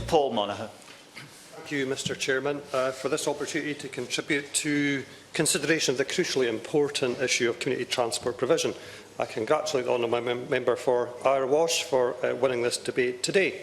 Paul Monaghan. Thank you, Mr Chairman, for this opportunity to contribute to consideration of the crucially important issue of community transport provision. I congratulate the honourable member for Irish for winning this debate today.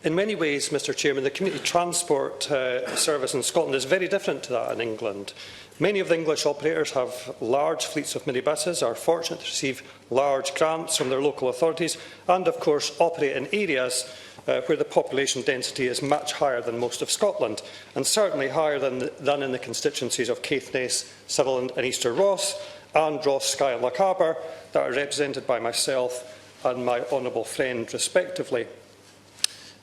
In many ways, Mr Chairman, the community transport service in Scotland is very different to that in England. Many of the English operators have large fleets of minibuses, are fortunate to receive large grants from their local authorities and, of course, operate in areas where the population density is much higher than most of Scotland, and certainly higher than in the constituencies of Caithness, Sutherland and Easter Ross, and Ross, Skye and Lochaber, that are represented by myself and my honourable friend, respectively.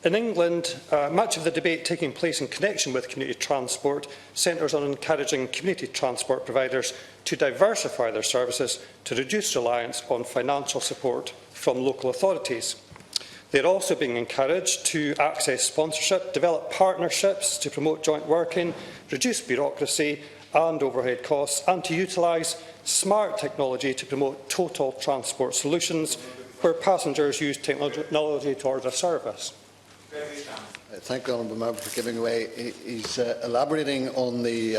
In England, much of the debate taking place in connection with community transport centres on encouraging community transport providers to diversify their services to reduce reliance on financial support from local authorities. They are also being encouraged to access sponsorship, develop partnerships to promote joint working, reduce bureaucracy and overhead costs, and to utilise smart technology to promote total transport solutions where passengers use technology to order a service. Thank the honourable member for giving away. He's elaborating on the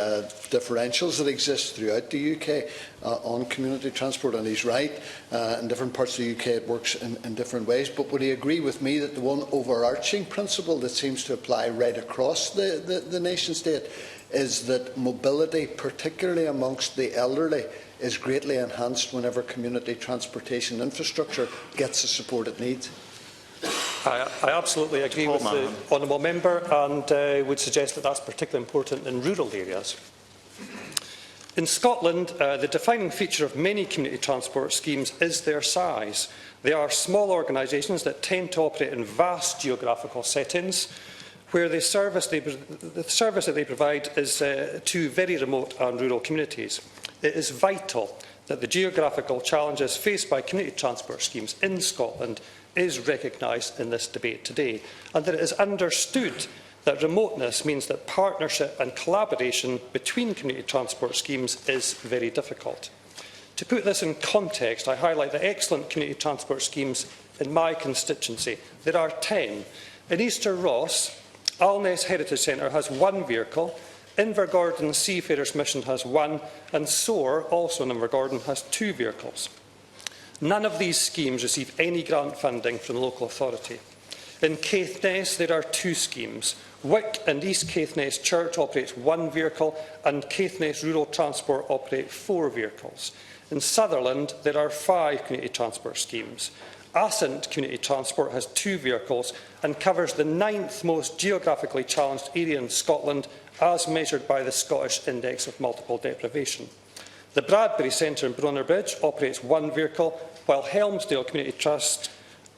differentials that exist throughout the UK on community transport, and he's right. In different parts of the UK it works in different ways, but would he agree with me that the one overarching principle that seems to apply right across the nation state is that mobility, particularly amongst the elderly, is greatly enhanced whenever community transportation infrastructure gets the support it needs? I absolutely agree with the honourable member, and would suggest that that's particularly important in rural areas. In Scotland, the defining feature of many community transport schemes is their size. They are small organisations that tend to operate in vast geographical settings, where the service that they provide is to very remote and rural communities. It is vital that the geographical challenges faced by community transport schemes in Scotland is recognised in this debate today, and that it is understood that remoteness means that partnership and collaboration between community transport schemes is very difficult. To put this in context, I highlight the excellent community transport schemes in my constituency. There are 10. In Easter Ross, Alness Heritage Centre has 1 vehicle, Invergordon Seafarers Mission has 1, and Soar, also in Invergordon, has 2 vehicles. None of these schemes receive any grant funding from the local authority. In Caithness, there are 2 schemes. Wick and East Caithness Church operates 1 vehicle, and Caithness Rural Transport operate 4 vehicles. In Sutherland, there are 5 community transport schemes. Assynt Community Transport has 2 vehicles and covers the 9th most geographically challenged area in Scotland, as measured by the Scottish Index of Multiple Deprivation. The Bradbury Centre in Bronnerbridge operates 1 vehicle, while Helmsdale Community Trust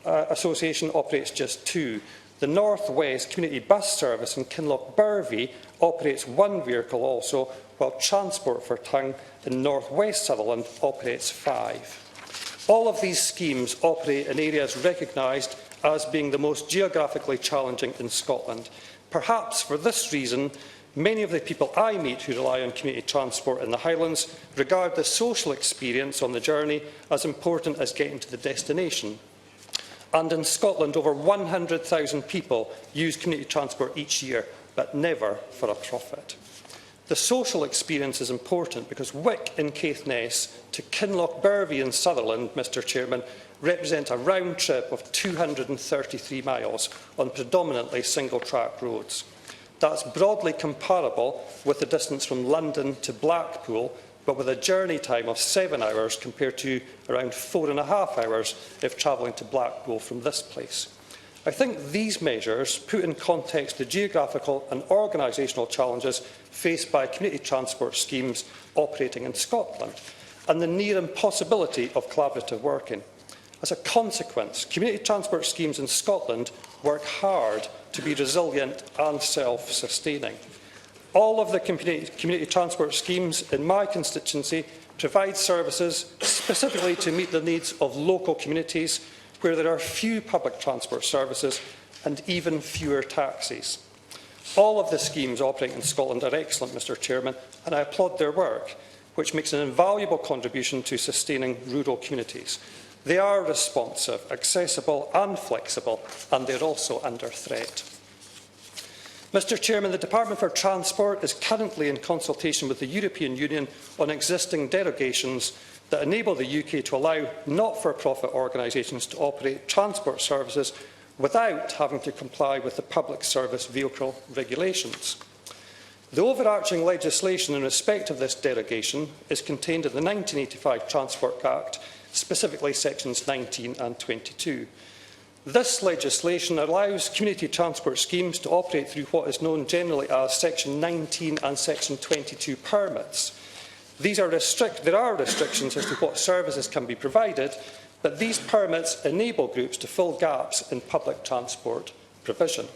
Association operates just 2. The North West Community Bus Service in Kinlochbervie operates 1 vehicle also, while Transport for Tongue in North West Sutherland operates 5. All of these schemes operate in areas recognised as being the most geographically challenging in Scotland. Perhaps for this reason, many of the people I meet who rely on community transport in the Highlands regard the social experience on the journey as important as getting to the destination. And in Scotland, over 100,000 people use community transport each year, but never for a profit. The social experience is important because Wick in Caithness to Kinlochbervie in Sutherland, Mr Chairman, represents a round trip of 233 miles on predominantly single-track roads. That's broadly comparable with the distance from London to Blackpool, but with a journey time of 7 hours compared to around 4.5 hours if travelling to Blackpool from this place. I think these measures put in context the geographical and organisational challenges faced by community transport schemes operating in Scotland and the near impossibility of collaborative working. As a consequence, community transport schemes in Scotland work hard to be resilient and self-sustaining. All of the community transport schemes in my constituency provide services specifically to meet the needs of local communities where there are few public transport services and even fewer taxis. All of the schemes operating in Scotland are excellent, Mr Chairman, and I applaud their work, which makes an invaluable contribution to sustaining rural communities. They are responsive, accessible and flexible, and they are also under threat. Mr Chairman, the Department for Transport is currently in consultation with the European Union on existing derogations that enable the UK to allow not-for-profit organisations to operate transport services without having to comply with the Public Service Vehicle regulations. The overarching legislation in respect of this derogation is contained in the 1985 Transport Act, specifically sections 19 and 22. This legislation allows community transport schemes to operate through what is known generally as Section 19 and Section 22 permits. There are restrictions as to what services can be provided, but these permits enable groups to fill gaps in public transport provision.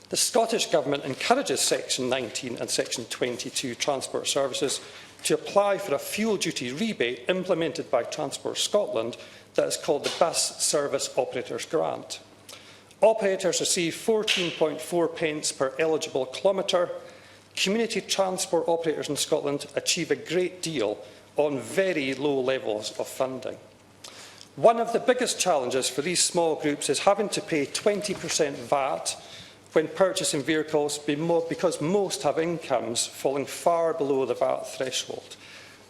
The Scottish Government encourages Section 19 and Section 22 transport services to apply for a fuel duty rebate implemented by Transport Scotland that is called the Bus Service Operators Grant. Operators receive 14.4 pence per eligible kilometre. Community transport operators in Scotland achieve a great deal on very low levels of funding. One of the biggest challenges for these small groups is having to pay 20% VAT when purchasing vehicles because most have incomes falling far below the VAT threshold.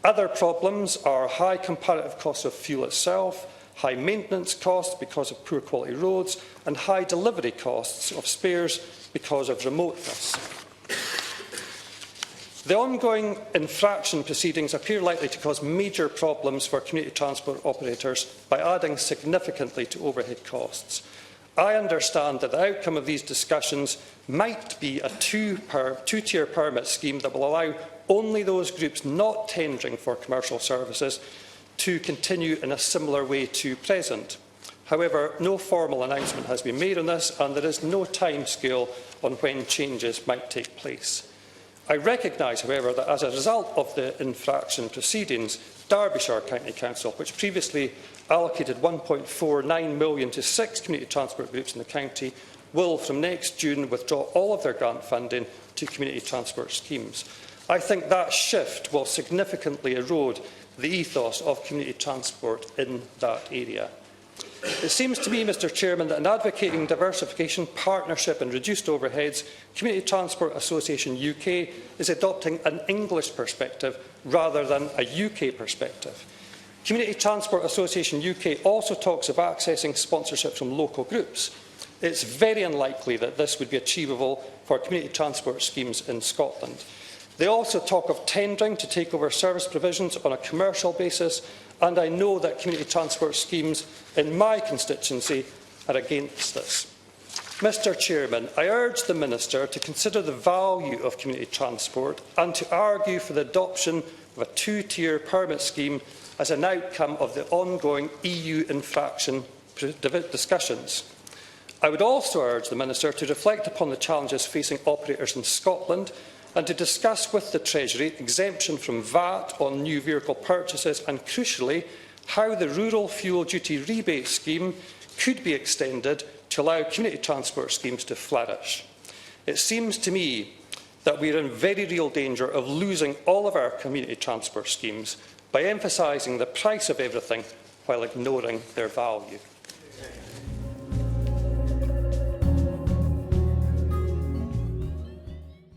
Other problems are high comparative costs of fuel itself, high maintenance costs because of poor quality roads, and high delivery costs of spares because of remoteness. The ongoing infraction proceedings appear likely to cause major problems for community transport operators by adding significantly to overhead costs. I understand that the outcome of these discussions might be a two-tier permit scheme that will allow only those groups not tendering for commercial services to continue in a similar way to present. However, no formal announcement has been made on this, and there is no timescale on when changes might take place. I recognise, however, that as a result of the infraction proceedings, Derbyshire County Council, which previously allocated £1.49 million to 6 community transport groups in the county, will from next June withdraw all of their grant funding to community transport schemes. I think that shift will significantly erode the ethos of community transport in that area. It seems to me, Mr Chairman, that in advocating diversification, partnership and reduced overheads, Community Transport Association UK is adopting an English perspective rather than a UK perspective. Community Transport Association UK also talks of accessing sponsorship from local groups. It's very unlikely that this would be achievable for community transport schemes in Scotland. They also talk of tendering to take over service provisions on a commercial basis, and I know that community transport schemes in my constituency are against this. Mr Chairman, I urge the Minister to consider the value of community transport and to argue for the adoption of a two-tier permit scheme as an outcome of the ongoing EU infraction discussions. I would also urge the Minister to reflect upon the challenges facing operators in Scotland and to discuss with the Treasury exemption from VAT on new vehicle purchases and, crucially, how the Rural Fuel Duty Rebate Scheme could be extended to allow community transport schemes to flourish. It seems to me that we are in very real danger of losing all of our community transport schemes by emphasising the price of everything while ignoring their value.